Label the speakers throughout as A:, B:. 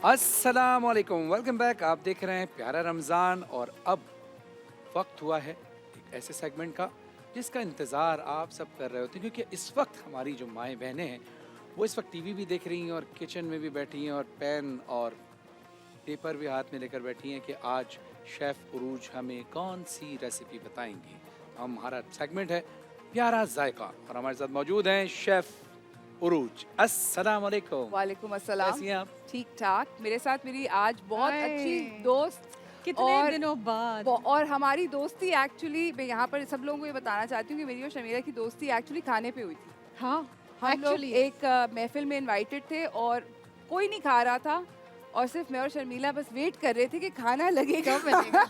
A: अस्सलाम वालेकुम, welcome back. आप देख रहे हैं प्यारा रमज़ान और अब वक्त हुआ है एक ऐसे सेगमेंट का जिसका इंतज़ार आप सब कर रहे होते हैं, क्योंकि इस वक्त हमारी जो माएँ बहनें हैं वो इस वक्त टीवी भी देख रही हैं और किचन में भी बैठी हैं और पेन और पेपर भी हाथ में लेकर बैठी हैं कि आज शेफ़ उरूज हमें कौन सी रेसिपी बताएंगी। हमारा सेगमेंट है प्यारा जायका और हमारे साथ मौजूद हैं शेफ़ उरूज। अस्सलाम वालेकुम।
B: वालेकुम अस्सलाम।
A: कैसी हैं आप?
B: ठीक ठाक। मेरे साथ मेरी आज बहुत
C: हाय।
B: अच्छी दोस्त
C: कितने
B: और
C: दिनों बाद।
B: और हमारी दोस्ती एक्चुअली मैं यहाँ पर सब लोगों को ये बताना चाहती हूँ कि मेरी और शमीरा की दोस्ती एक्चुअली खाने पे हुई थी।
C: हाँ
B: हम लोग
C: एक्चुअली
B: एक महफिल में इनवाइटेड थे और कोई नहीं खा रहा था और सिर्फ मैं और शर्मिला बस वेट कर रहे थे कि खाना लगेगा
C: कब बनेगा।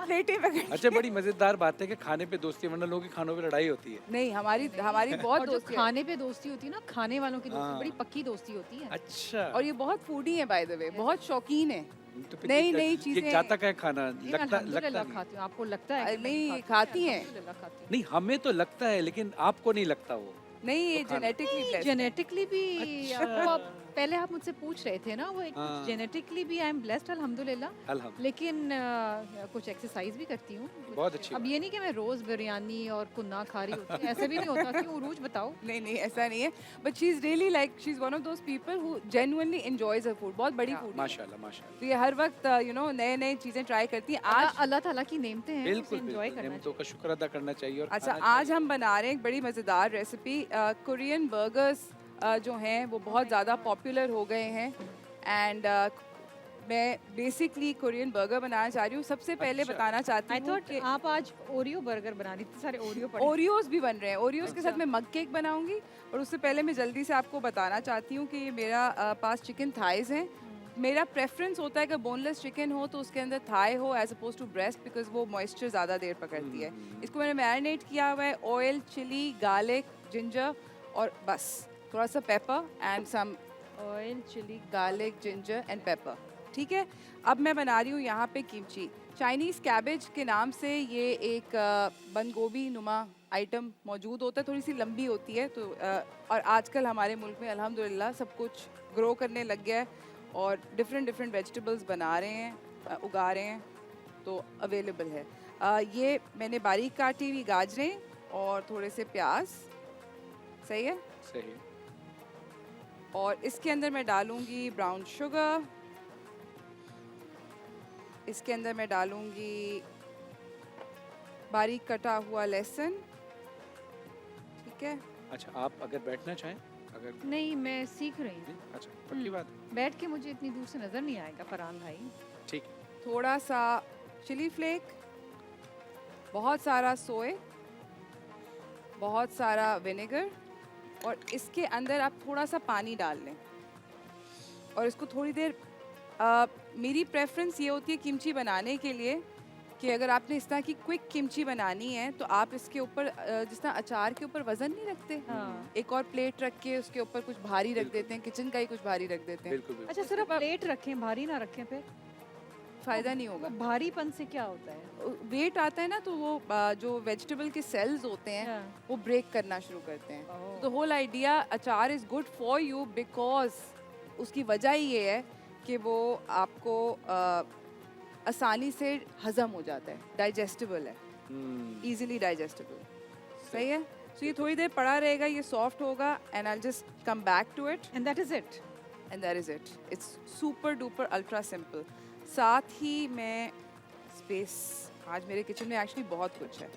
B: प्लेटें पकड़
A: अच्छा, बड़ी मजेदार बात है कि खाने पे दोस्ती है, वरना लोगों की खानों पे लड़ाई होती है।
B: नहीं हमारी बहुत
C: और जो
B: दोस्ती है
C: खाने पे दोस्ती होती है ना, खाने वालों की दोस्ती
A: हाँ।
C: बड़ी पक्की दोस्ती होती है।
A: अच्छा।
B: और ये बहुत फूडी है बाय द वे, बहुत शौकीन है।
A: तो फिर
B: नई
A: ये
B: नई
A: ये
B: चीजें
A: जाता का है खाना,
C: नहीं,
A: लगता
C: अल्हम्दुलिल्लाह
A: नहीं।
C: खाती हूँ। आपको लगता है कि
B: नहीं, खाती हैं।
C: अल्हम्दुलिल्लाह खाती हूँ।
A: नहीं, हमें तो लगता है लेकिन आपको नहीं लगता वो।
B: नहीं ये
A: तो खाना-
B: जेनेटिकली ब्लेस्ड है।
C: जेनेटिकली भी
A: अच्छा।
C: आपको आप पहले आप मुझसे पूछ रहे थे ना, वो
A: हाँ।
C: जेनेटिकली भी आई एम ब्लेस्ड अल्हम्दुलिल्लाह।
A: अल्हम्दुलिल्लाह।
C: लेकिन कुछ एक्सरसाइज भी करती हूँ।
A: बहुत अच्छी
C: अब
A: बात।
C: ये नहीं कि मैं रोज बिरयानी और कुन्ना खा रही होती हूँ, ऐसे भी नहीं होता। क्यों उरूज बताओ।
B: नहीं नहीं ऐसा नहीं है, but she is really like she is one of those people who genuinely enjoys her food. बहुत बड़ी
C: Yeah.
B: फूड
A: माशाल्लाह माशाल्लाह।
B: तो ये हर वक्त नए नए चीजें ट्राई करती हैं।
C: आज
B: आज
C: अल्लाह ताला की नेमतें हैं,
A: बिल्कुल
C: एंजॉय
A: बिल्कुल,
C: करना
A: नेमतों
C: चाहिए।
A: का शुक्र अदा करना चाहिए और
B: अच्छा
A: खाना
B: आज
A: चाहिए।
B: हम बना रहे हैं एक बड़ी मज़ेदार रेसिपी। कोरियन बर्गर्स जो हैं वो बहुत ज़्यादा पॉपुलर हो गए हैं एंड मैं बेसिकली कोरियन बर्गर बनाना चाह रही हूँ। सबसे पहले
A: अच्छा।
B: बताना चाहती
C: आई
B: हूँ
C: थॉट
B: कि
C: आप आज ओरियो बर्गर बना रही थी, सारे ओरियो पड़े।
B: ओरियोज भी बन रहे हैं। ओरियोज के साथ
C: अच्छा।
B: मैं मग केक बनाऊंगी और उससे पहले मैं जल्दी से आपको बताना चाहती हूँ कि ये मेरा पास चिकन थाइज हैं। मेरा प्रेफरेंस होता है कि बोनलेस चिकन हो तो उसके अंदर थाई हो as opposed to breast, because वो मॉइस्चर ज़्यादा देर पकड़ती है। इसको मैंने मैरिनेट किया हुआ है ऑयल, चिली, गार्लिक, जिंजर और बस थोड़ा सा pepper and some
C: oil, chilli,
B: garlic, ginger and pepper. ठीक है, अब मैं बना रही हूँ यहाँ पे किमची। चाइनीज़ कैबेज के नाम से ये एक बंद गोभी नुमा आइटम मौजूद होता है, थोड़ी सी लंबी होती है तो और आजकल हमारे मुल्क में अल्हम्दुलिल्लाह सब कुछ ग्रो करने लग गया है और डिफरेंट वेजिटेबल्स बना रहे हैं, उगा रहे हैं, तो अवेलेबल है। ये मैंने बारीक काटी हुई गाजरें और थोड़े से प्याज, सही है।
A: सही।
B: और इसके अंदर मैं डालूंगी ब्राउन शुगर, इसके अंदर मैं डालूंगी बारीक कटा हुआ लहसुन। ठीक है,
A: अच्छा, आप अगर बैठना चाहें, अगर
C: नहीं, मैं सीख रही हूँ।
A: अच्छा पक्की बात।
C: बैठ के मुझे इतनी दूर से नजर नहीं आएगा फरहान भाई।
A: ठीक है।
B: थोड़ा सा चिली फ्लेक, बहुत सारा सोए, बहुत सारा विनेगर और इसके अंदर आप थोड़ा सा पानी डाल लें और इसको थोड़ी देर मेरी प्रेफरेंस ये होती है किमची बनाने के लिए कि अगर आपने इस तरह की क्विक किमची बनानी है तो आप इसके ऊपर जिस तरह अचार के ऊपर वजन नहीं रखते,
C: हाँ।
B: एक और प्लेट रख के उसके ऊपर कुछ भारी रख देते हैं, किचन का ही कुछ भारी रख देते हैं,
A: बिल्कुल बिल्कुल।
C: अच्छा, सिर्फ प्लेट रखें, भारी ना रखें, फिर
B: फ़ायदा नहीं होगा।
C: भारीपन से क्या होता है?
B: वेट आता है ना तो वो जो वेजिटेबल के सेल्स होते हैं
C: हाँ।
B: वो ब्रेक करना शुरू करते हैं।
C: ओह।
B: तो होल आइडिया अचार is good for you because उसकी वजह ही ये है कि वो आपको आसानी से हज़म हो जाता है, डाइजेस्टेबल है, इजीली डाइजेस्टेबल। सही है, तो ये थोड़ी देर पड़ा रहेगा, ये सॉफ्ट होगा and I just come back to it
C: and that is it.
B: And that is it. It's super duper ultra simple. साथ ही मैं स्पेस, आज मेरे किचन में एक्चुअली बहुत कुछ है।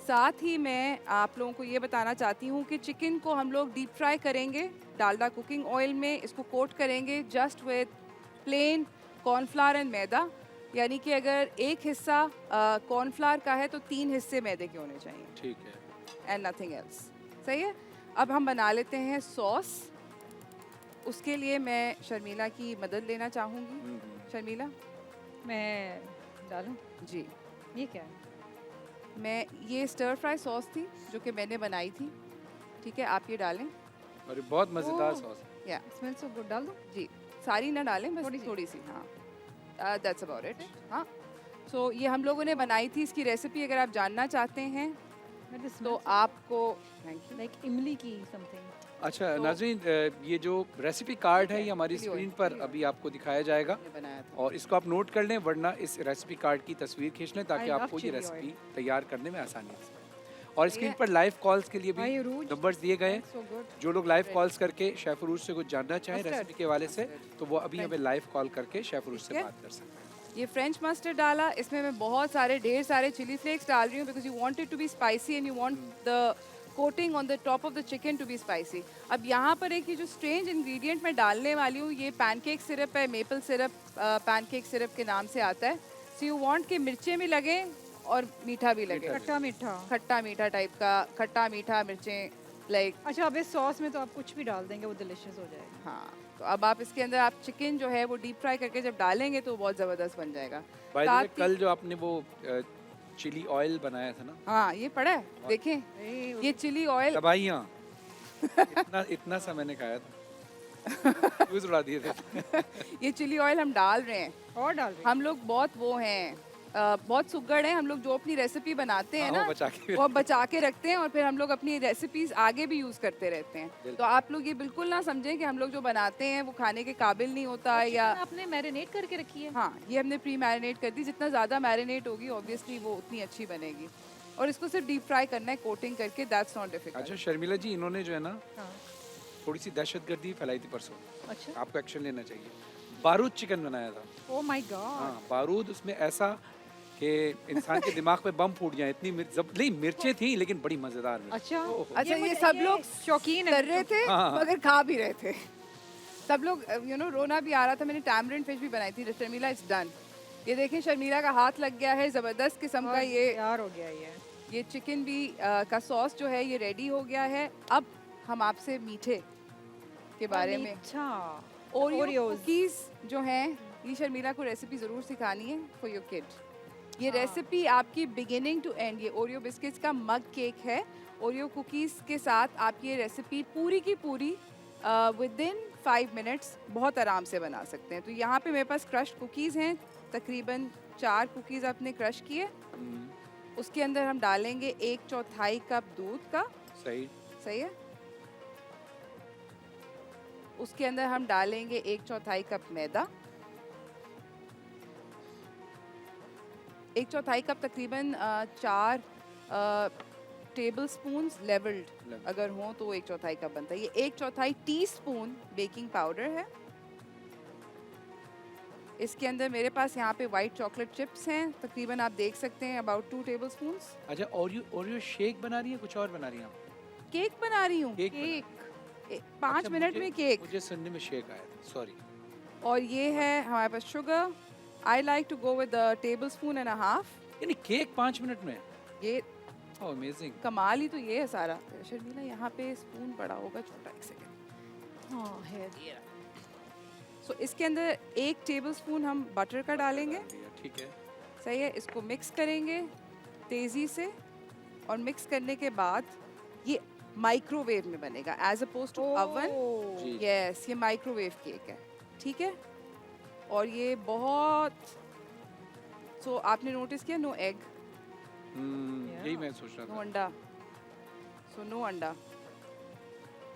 B: साथ ही मैं आप लोगों को ये बताना चाहती हूँ कि चिकन को हम लोग डीप फ्राई करेंगे डालडा कुकिंग ऑयल में। इसको कोट करेंगे just with plain cornflour and maida, यानी कि अगर एक हिस्सा कॉर्नफ्लावर का है तो 3 हिस्से मैदे के होने चाहिए
A: ठीक है।
B: And nothing else. सही है, अब हम बना लेते हैं सॉस। उसके लिए मैं शर्मिला की मदद लेना चाहूँगी। शर्मिला,
C: मैं डालूं?
B: जी,
C: ये क्या है?
B: मैं ये स्टर फ्राई सॉस थी जो कि मैंने बनाई थी। ठीक है, आप ये डालें।
A: और ये बहुत मजेदार
C: ओह।
A: सॉस है।
B: या
C: स्मेल सो गुड। डाल दूं?
B: जी, सारी ना डालें, बस
C: थोड़ी सी।
B: थोड़ी सी। हाँ, दैट्स अबाउट इट। हाँ, सो ये हम लोगों ने बनाई थी। इसकी रेसिपी अगर आप जानना चाहते हैं
C: That is
B: तो
C: smells
B: आपको, थैंक यू,
C: like इमली की something.
A: अच्छा
B: तो-
A: नाज़रीन, ये जो रेसिपी कार्ड है ये हमारी
B: चिली
A: स्क्रीन
B: ऑयल,
A: पर
B: चिली
A: अभी आपको दिखाया जाएगा
B: मैंने बनाया था।
A: और इसको आप नोट कर लें, वरना इस रेसिपी कार्ड की तस्वीर खींच लें ताकि
C: I love
A: आपको ये
C: chili
A: रेसिपी
C: oil.
A: तैयार करने में आसानी हो। और
B: सही
A: स्क्रीन
B: है।
A: पर लाइव कॉल्स के लिए भी
C: Hi, Uruj.
A: नंबर्स दिए गए हैं।
C: So good.
A: जो लोग लाइव कॉल्स करके शेफ उरूज से कुछ जानना चाहें
C: Mustard.
A: रेसिपी के हवाले से, तो वो अभी
B: French.
A: हमें लाइव कॉल करके शेफ उरूज से
B: ठीक है।
A: बात कर सकते हैं।
B: ये फ्रेंच मस्टर्ड डाला, इसमें मैं बहुत सारे ढेर सारे चिली फ्लेक्स डाल रही हूँ because you want it to be spicy and you want the coating on the top of the chicken to be spicy. अब यहाँ पर एक ये जो स्ट्रेंज इंग्रेडिएंट मैं डालने वाली हूँ, ये पैनकेक सिरप है, मेपल सिरप पैनकेक सिरप के नाम से आता है। सो यू वांट कि मिर्चें भी लगे और मीठा भी लगे,
A: मीठा
C: खट्टा मीठा।
B: खट्टा मीठा टाइप का, खट्टा मीठा मिर्चें लाइक।
C: अच्छा, अब इस सॉस में तो आप कुछ भी डाल देंगे, वो डिलीशियस हो जाएगा।
B: हाँ, तो अब आप इसके अंदर आप चिकन जो है वो डीप फ्राई करके जब डालेंगे तो वो बहुत ज़बरदस्त बन जाएगा।
A: बाय द वे,
B: साथ ही-
A: कल जो आपने वो चिली ऑयल बनाया था ना,
B: हाँ ये पड़ा है, देखें ये चिली ऑयल।
A: तबाहियाँ इतना इतना सा मैंने खाया था, फ्यूज उड़ा दिए थे।
B: ये चिली ऑयल हम डाल रहे हैं।
C: और डाल देंगे।
B: हम लोग बहुत वो हैं, बहुत सुगड़ हैं हम लोग, जो अपनी रेसिपी बनाते हैं
A: हाँ,
B: ना
A: वो बचा के
B: वो बचा के रखते हैं और फिर हम लोग अपनी रेसिपीज आगे भी यूज करते रहते हैं।
A: बिल्कुल।
B: तो आप लोग ये बिल्कुल ना समझें कि हम लोग जो बनाते हैं वो खाने के काबिल नहीं होता या
C: चिकन आपने मैरिनेट करके रखी है?
B: हाँ, ये हमने प्री मैरिनेट कर दी। जितना ज़्यादा मैरिनेट होगी ऑब्वियसली वो उतनी अच्छी बनेगी। और इसको सिर्फ डीप फ्राई करना है कोटिंग करके, दैट्स नॉट
A: अच्छा
B: डिफिकल्ट।
A: शर्मिला जी, इन्होंने जो है ना
C: हाँ।
A: थोड़ी सी दहशतगर्दी फैलाई थी परसों,
C: अच्छा।
A: आपको एक्शन लेना चाहिए। बारूद चिकन बनाया था।
C: Oh my God.
A: हाँ, बारूद उसमें ऐसा कि इंसान के दिमाग में बम फूट जाए, इतनी नहीं मिर्चें थी लेकिन बड़ी मजेदार मिर्च।
C: अच्छा।
A: ओहो।
B: अच्छा, ये
C: मुझे-
B: सब लोग
C: शौकीन है
B: कर रहे थे
A: हाँ, हाँ।
B: मगर खा भी रहे थे सब लोग। यू नो रोना भी आ रहा था। मैंने टैमरिंड फिश भी बनाई थी। Sharmila it's done. ये देखें शर्मिला का हाथ लग गया है, जबरदस्त किस्म का।
C: और
B: ये
C: तैयार हो गया ये।
B: चिकन भी का सॉस जो है ये रेडी हो गया है। अब हम आपसे मीठे के बारे में,
C: अच्छा।
B: Oreo
C: Oreos.
B: कुकीज जो हैं, ये शर्मिला को रेसिपी ज़रूर सिखानी है फॉर योर किड। ये
C: हाँ।
B: रेसिपी आपकी बिगिनिंग टू एंड, ये ओरियो बिस्किट्स का मग केक है। ओरियो कुकीज़ के साथ आप ये रेसिपी पूरी की पूरी विद इन 5 मिनट्स बहुत आराम से बना सकते हैं। तो यहाँ पे मेरे पास क्रश्ड कुकीज़ हैं, तकरीबन 4 कुकीज़ आपने क्रश किए।
A: हम्म,
B: उसके अंदर हम डालेंगे 1/4 कप दूध का,
A: सही।
B: सही है। उसके अंदर हम डालेंगे 1/4 कप मैदा, 1/4 कप तकरीबन 4 टेबल स्पून लेवल्ड
A: Level.
B: अगर हो तो 1/4 कप बनता है। ये 1/4 टीस्पून बेकिंग पाउडर है। इसके अंदर मेरे पास यहाँ पे वाइट चॉकलेट चिप्स हैं, तकरीबन आप देख सकते हैं अबाउट 2 टेबल स्पून।
A: अच्छा, ओरियो शेक बना रही है, कुछ और बना रही हैं आप?
B: केक बना रही हूँ,
A: केक बना रही
B: केक 5
A: अच्छा,
B: मिनट में केक।
A: मुझे सुनने में शेक आया था, सॉरी।
B: और ये है हमारे पास sugar. I like to go with tablespoon and half.
A: यानी केक 5 मिनट में?
B: ये
A: ओह अमेजिंग।
B: कमाल ही तो ये है सारा। शर्मिला यहाँ पे स्पून पड़ा होगा छोटा, एक सेकंड।
C: हाँ है।
B: सो इसके अंदर 1 टेबल स्पून हम बटर का डालेंगे,
A: ठीक है।
B: सही है। इसको मिक्स करेंगे तेज़ी से और मिक्स करने के बाद ये माइक्रोवेव में बनेगा एज अपोज टू ओवन।
A: जी।
B: यस, ये माइक्रोवेव केक है, ठीक है। और ये बहुत आपने नोटिस किया नो एग,
A: यही मैं सोच रहा
B: नो
A: था।
B: अंडा। सो नो अंडा।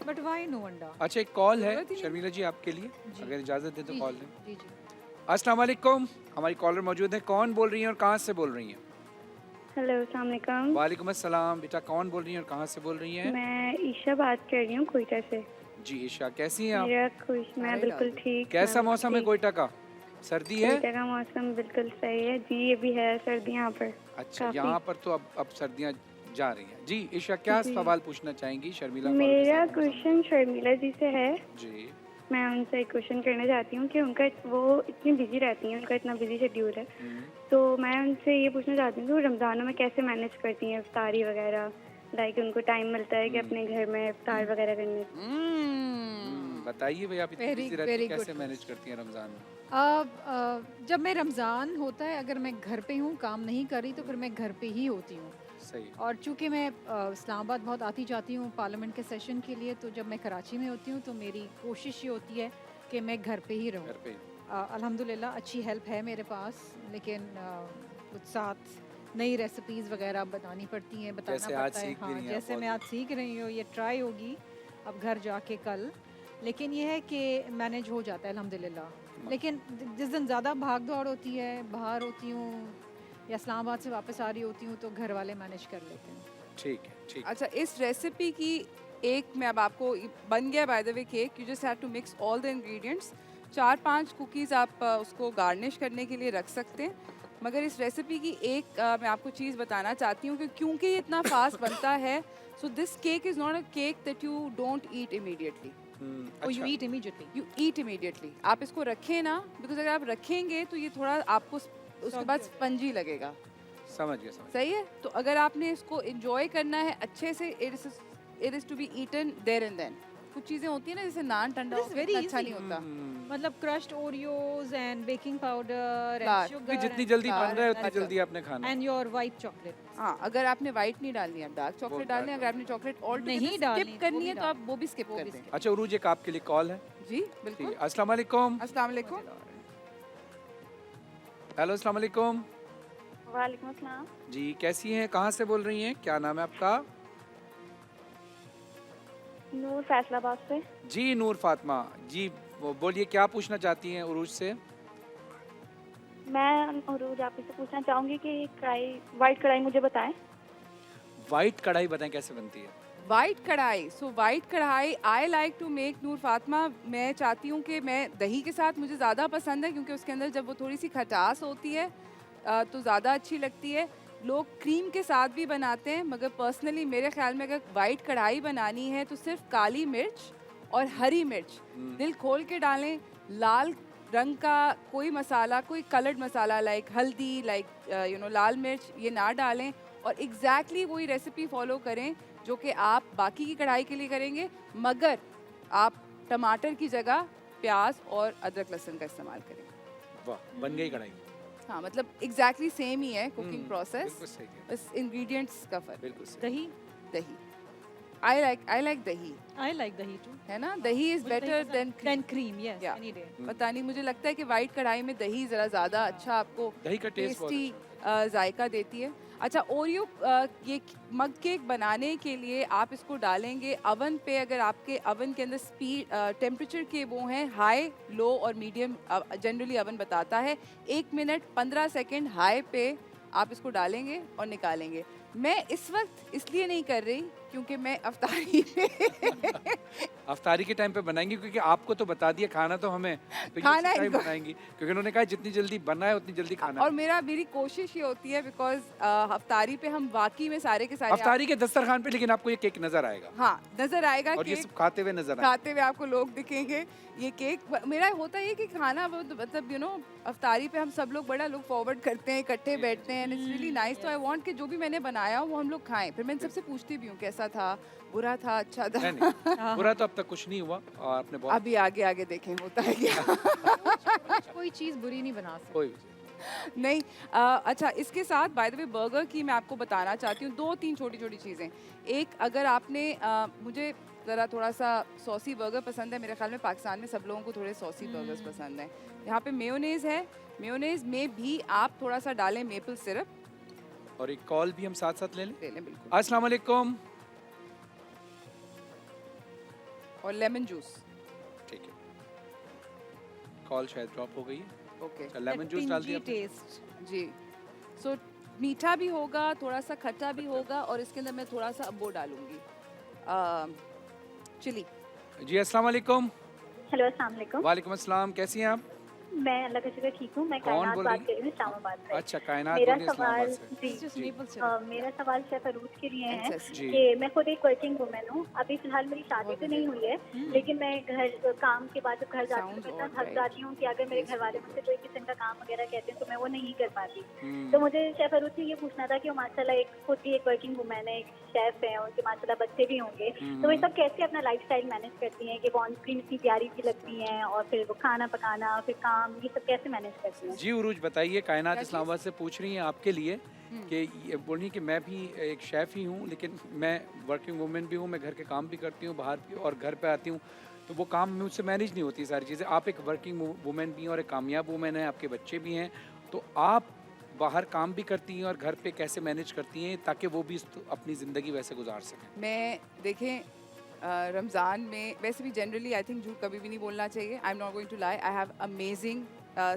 C: बट व्हाई नो अंडा?
A: अच्छा, एक कॉल है
B: जरूरत ही नहीं।
A: शर्मिला जी आपके लिए,
C: जी।
A: अगर इजाजत दे तो
C: जी,
A: कॉल
C: जी,
A: लें।
C: जी जी।
A: अस्सलाम वालेकुम, हमारी कॉलर मौजूद है। कौन बोल रही हैं और कहाँ से बोल रही हैं?
D: हेलो, अस्सलाम वालेकुम।
A: वालेकुम अस्सलाम। बेटा कौन बोल रही हैं और कहाँ से बोल रही हैं?
D: मैं ईशा बात कर रही हूँ कोयटा से।
A: जी ईशा, कैसी हैं आप?
D: मेरा खुश, मैं
B: अरे
D: बिल्कुल
B: लाजो।
D: ठीक।
A: कैसा
D: मैं
A: मौसम है
D: ठीक।
A: कोयटा का? सर्दी है?
D: कोयटा का मौसम बिल्कुल सही है जी, ये भी है सर्दी यहाँ पर।
A: अच्छा,
D: काफी।
A: यहाँ पर तो अब सर्दियाँ जा रही हैं। जी ईशा, क्या
D: जी।
A: सवाल पूछना चाहेंगी शर्मिला?
D: मेरा क्वेश्चन शर्मिला जी से है।
A: जी।
D: मैं उनसे एक क्वेश्चन करना चाहती हूँ कि उनका वो इतनी बिजी रहती हैं, उनका इतना बिजी शेड्यूल है, तो मैं उनसे ये पूछना चाहती हूँ कि वो रमज़ानों में कैसे मैनेज करती हैं इफ्तारी वगैरह, लाइक उनको टाइम मिलता है कि अपने घर में इफ्तार वगैरह करने की?
A: बताइए भाई, आप इतनी
C: Very-
A: बिजी रहती हैं,
C: very
A: कैसे
C: good
A: मैनेज करती हैं रमजान में?
C: जब मैं रमज़ान होता है, अगर मैं घर पे हूँ, काम नहीं कर रही, तो फिर मैं घर पे ही होती हूँ।
A: सही।
C: और चूंकि मैं इस्लामाबाद बहुत आती जाती हूँ पार्लियामेंट के सेशन के लिए, तो जब मैं कराची में होती हूँ तो मेरी कोशिश ये होती है कि मैं घर पे ही रहूँ।
A: घर पे।
C: अल्हम्दुलिल्लाह अच्छी हेल्प है मेरे पास, लेकिन कुछ साथ नई रेसिपीज़ वगैरह बनानी पड़ती हैं, बताना
A: जैसे आज
C: पड़ता है।
A: सीख भी
C: हाँ,
A: रही हैं आप
C: जैसे मैं
A: बहुत।
C: आज सीख रही हूँ, ये ट्राई होगी अब घर जाके कल, लेकिन ये है कि मैनेज हो जाता है अल्हम्दुलिल्लाह। लेकिन जिस दिन ज़्यादा भाग दौड़ होती है, बाहर होती हूँ या इस्लामाबाद से वापस आ रही होती हूँ, तो घर वाले मैनेज कर लेते हैं।
A: ठीक है, ठीक।
B: अच्छा, इस रेसिपी की एक मैं अब आपको बन गया by the way cake. You just have to mix all the ingredients. 4-5 cookies आप उसको गार्निश करने के लिए रख सकते हैं। मगर इस रेसिपी की एक मैं आपको चीज़ बताना चाहती हूँ कि क्योंकि ये इतना फास्ट बनता है, so this cake is not a cake that you don't eat immediately.
C: और you eat immediately.
B: You eat immediately. आप इसको रखें ना, बिकॉज अगर आप रखेंगे तो ये थोड़ा आपको उसके बाद स्पंजी लगेगा।
A: समझ गया, समझ
B: सही है। तो अगर आपने इसको एंजॉय करना है अच्छे से, it is to be eaten there and then. कुछ चीजें होती है ना, जैसे नान ठंडा
C: This
B: हो
C: is
B: गया
C: very
B: अच्छा
C: easy.
B: नहीं होता।
C: मतलब crushed Oreos and baking powder
B: Flour.
C: And
A: गया।
C: शुगर
A: जितनी जल्दी बन रहा है उतनी
B: अच्छा।
A: जल्दी आपने खाना है।
C: And your white chocolate.
B: हाँ, अगर आपने व्हाइट नहीं डालनी है, आप डार्क चॉकलेट डालनी है। अगर आपने चॉकलेट ऑल
C: नहीं डालनी,
B: स्किप
C: वो
B: करनी
C: भी
B: है तो आप वो भी स्किप कर दें।
A: अच्छा उरूज, एक आपके लिए कॉल है।
B: जी
A: ठीक
B: बिल्कुल।
A: है, अस्सलाम वालेकुम।
B: अस्सलाम वालेकुम।
A: हेलो, अस्सलाम वालेकुम।
D: वालेकुम अस्सलाम।
A: जी, कैसी हैं, कहाँ से बोल रही हैं, क्या नाम है आपका?
D: नूर फैसलाबाद से।
A: जी नूर फातिमा जी, बोलिए क्या पूछना चाहती हैं उरूज से?
D: मैं अरूज आपसे पूछना चाहूँगी कि कढ़ाई, वाइट कढ़ाई मुझे बताएं।
A: वाइट कढ़ाई बताएं कैसे बनती है?
B: वाइट कढ़ाई। सो वाइट कढ़ाई आई लाइक टू मेक, नूर फातिमा, मैं चाहती हूँ कि मैं दही के साथ, मुझे ज़्यादा पसंद है क्योंकि उसके अंदर जब वो थोड़ी सी खटास होती है तो ज़्यादा अच्छी लगती है। लोग क्रीम के साथ भी बनाते हैं, मगर पर्सनली मेरे ख्याल में अगर वाइट कढ़ाई बनानी है तो सिर्फ काली मिर्च और हरी मिर्च दिल खोल के डालें। लाल रंग का कोई मसाला, कोई कलर्ड मसाला लाइक हल्दी, लाइक लाल मिर्च, ये ना डालें और एग्जैक्टली वही रेसिपी फॉलो करें जो कि आप बाकी की कढ़ाई के लिए करेंगे, मगर आप टमाटर की जगह प्याज और अदरक लहसुन का इस्तेमाल करें।
A: वाह, बन गई कढ़ाई।
B: हाँ, मतलब एग्जैक्टली सेम ही है कुकिंग प्रोसेस,
A: बिल्कुल सही है,
B: बस इंग्रेडिएंट्स का फर्क।
A: बिल्कुल सही।
C: दही।
B: दही, आई लाइक दही,
C: आई लाइक दही टू।
B: है ना। दही is better than
C: cream, yes,
B: Yeah.
C: Any day.
B: पता नहीं, मुझे लगता है कि वाइट कढ़ाई में दही ज़रा ज़्यादा अच्छा आपको
A: दही का टेस्ट बहुत
B: टेस्टी
A: अच्छा
B: जायका देती है। अच्छा, ओरियो ये मग केक बनाने के लिए आप इसको डालेंगे अवन पे। अगर आपके अवन के अंदर स्पीड टेम्परेचर के वो हैं हाई, लो और मीडियम, जनरली अवन बताता है 1 मिनट 15 सेकंड हाई पे आप इसको डालेंगे और निकालेंगे। मैं इस वक्त इसलिए नहीं कर रही क्योंकि मैं अफ्तारी पे
A: अफ्तारी के टाइम पे बनाएंगी, क्योंकि आपको तो बता दिया खाना तो हमें, तो ये
B: खाना
A: उसी टाइम
B: इनको।
A: बनाएंगी क्योंकि उन्होंने कहा जितनी जल्दी बनना है उतनी जल्दी खाना
B: और
A: है।
B: मेरी कोशिश ये होती है बिकॉज अफ्तारी पे हम वाकई में सारे के सारे
A: अफ्तारी के दस्तरखान पे लेकिन आपको ये केक नजर आएगा
B: हाँ, नजर आएगा
A: और ये
B: केक
A: सब खाते हुए नजर आएगा।
B: खाते हुए आपको लोग दिखेंगे। ये केक मेरा होता है कि खाना वो मतलब अफ्तारी पे हम सब लोग बड़ा लुक फॉरवर्ड करते हैं, इकट्ठे बैठते हैं, इट्स रियली नाइस। तो आई वांट कि जो भी मैंने बनाया वो हम लोग खाएं। फिर मैं सबसे पूछती भी हूँ कैसा था, बुरा था, अच्छा था।
A: नहीं, नहीं, बुरा तो अब तक कुछ नहीं हुआ और आपने बहुत
B: अभी आगे आगे देखें होता है क्या।
C: कोई चीज़ बुरी नहीं बना सकती।
A: कोई
B: नहीं अच्छा, इसके साथ बाय द वे बर्गर की मैं आपको बताना चाहती हूँ 2-3 छोटी छोटी चीज़ें। एक, अगर आपने मुझे ज़रा थोड़ा सा सॉसी बर्गर पसंद है, मेरे ख्याल में पाकिस्तान में सब लोगों को थोड़े सॉसी बर्गर्स पसंद हैं। यहाँ पे मेयोनेज़ है, मेयोनेज़ में भी आप थोड़ा सा डालें मेपल सिरप।
A: और एक कॉल भी हम साथ साथ ले लें।
B: ले लें बिल्कुल,
A: अस्सलाम वालेकुम।
B: और लेमन जूस।
A: ठीक है, कॉल शायद ड्रॉप हो गई है।
B: ओके
A: लेमन जूस डाल दिया आपने?
C: टेस्ट।
B: जी। सो मीठा भी होगा, थोड़ा सा खट्टा भी होगा और इसके अंदर मैं थोड़ा सा वो डालूंगी चिली।
A: जी अस्सलाम वालेकुम।
D: हेलो अस्सलाम वालेकुम।
A: वालेकुम अस्सलाम, कैसी हैं आप?
D: मैं अल्लाह का शुक्र ठीक हूँ। मैं
A: कौन
D: कायनात
A: बोल
D: बात
A: रही?
D: कर रही हूँ इस्लामाबाद से।
A: अच्छा, कायनात
D: मेरा
A: बोलिए
D: सवाल
A: इस्लामाबाद से।
C: It's just
A: ji.
C: maple syrup.
D: मेरा सवाल शेफ अरूज के लिए है
B: अच्छा,
A: जी।
D: कि मैं खुद एक वर्किंग वुमेन हूँ। अभी फिलहाल मेरी शादी तो नहीं हुई है, लेकिन मैं घर काम के बाद जब घर जाती हूँ
B: Sounds
D: तो मैं इतना
B: all
D: थक
B: right.
D: जाती हूँ कि अगर मेरे घर वाले मुझसे कोई किचन का काम वगैरह कहते हैं तो मैं वो नहीं कर पाती।
A: हम्म,
D: तो मुझे शेफ अरूज से ये पूछना था कि वो माशाल्लाह एक खुद भी एक वर्किंग वुमेन है, एक शेफ है, उनके माशाल्लाह बच्चे भी होंगे, तो वो सब कैसे अपना लाइफस्टाइल मैनेज करती हैं कि वो ऑन स्क्रीन इतनी प्यारी सी लगती हैं और फिर वो खाना पकाना, फिर काम, ये सब कैसे मैनेज करती हैं?
A: जी उरूज बताइए, कायनात
B: क्या
A: इस्लामाबाद से पूछ रही हैं आपके लिए कि ये बोल रही हैं कि मैं भी एक शेफ़ ही हूँ, लेकिन मैं वर्किंग वुमेन भी हूँ, मैं घर के काम भी करती हूँ बाहर भी, और घर पे आती हूँ तो वो काम मुझसे मैनेज नहीं होती सारी चीज़ें। आप एक वर्किंग वुमेन भी हैं और एक कामयाब वुमेन हैं, आपके बच्चे भी हैं, तो आप बाहर काम भी करती हैं और घर पे कैसे मैनेज करती हैं ताकि वो भी अपनी ज़िंदगी वैसे गुजार सकें?
B: मैं देखें रमज़ान में वैसे भी जनरली आई थिंक झूठ कभी भी नहीं बोलना चाहिए. I am not going to lie. I have amazing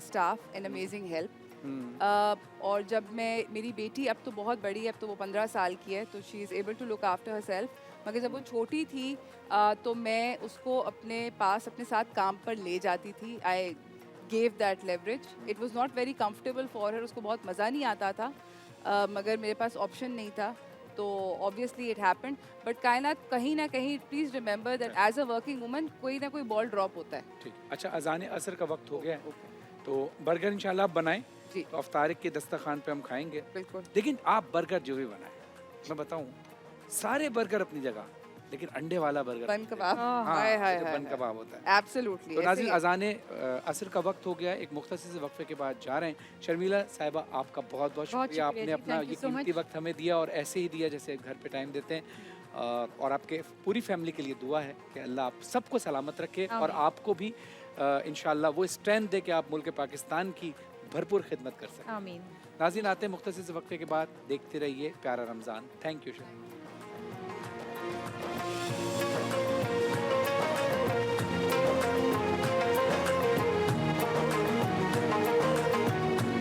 B: staff and amazing help. और जब मेरी बेटी अब तो बहुत बड़ी है, अब तो वो 15 साल की है, तो she is able to look after herself. मगर जब वो छोटी थी तो मैं उसको अपने पास अपने साथ काम पर ले जाती थी. I gave that leverage. It was not very comfortable for her. उसको बहुत मज़ा नहीं आता था, मगर मेरे पास ऑप्शन नहीं था, तो ऑब्वियसली इट हैपेंड. बट कायनात कहीं ना कहीं, please remember that as a working woman कोई ना कोई बॉल ड्रॉप होता है.
A: ठीक. अच्छा, अजान असर का वक्त हो गया है, तो बर्गर इंशाल्लाह आप बनाएं.
B: जी.
A: तो अफ्तारी के दस्तरखान पे हम खाएंगे.
B: बिल्कुल.
A: लेकिन आप बर्गर जो भी बनाएं, मैं बताऊं, सारे बर्गर अपनी जगह, लेकिन अंडे वाला बर्गर.
B: बन कबाब.
C: हाँ,
B: हाय हाय
A: जो
B: हाय.
A: बन कबाब होता है.
B: एब्सोल्युटली.
A: तो नाज़रीन, अज़ान असर का वक्त हो गया है. एक मुख्तसर से वक्फे के बाद जा रहे हैं. शर्मिला साहिबा, आपका बहुत बहुत शुक्रिया. आपने
C: जी,
A: अपना
C: thank
A: ये
C: you so
A: कीमती
C: much.
A: वक्त हमें दिया, और ऐसे ही दिया जैसे घर पे टाइम देते हैं. और आपके पूरी फैमिली के लिए दुआ है कि अल्लाह आप सबको सलामत रखे, और
C: आमीन.
A: आपको भी इंशाल्लाह वो स्ट्रेंथ दे कि आप मुल्क पाकिस्तान की भरपूर खिदमत कर सकें.
C: आमीन.
A: नाज़रीन, आते हैं मुख्तसर से वक्फे के बाद. देखते रहिए प्यारा रमज़ान. Thank you.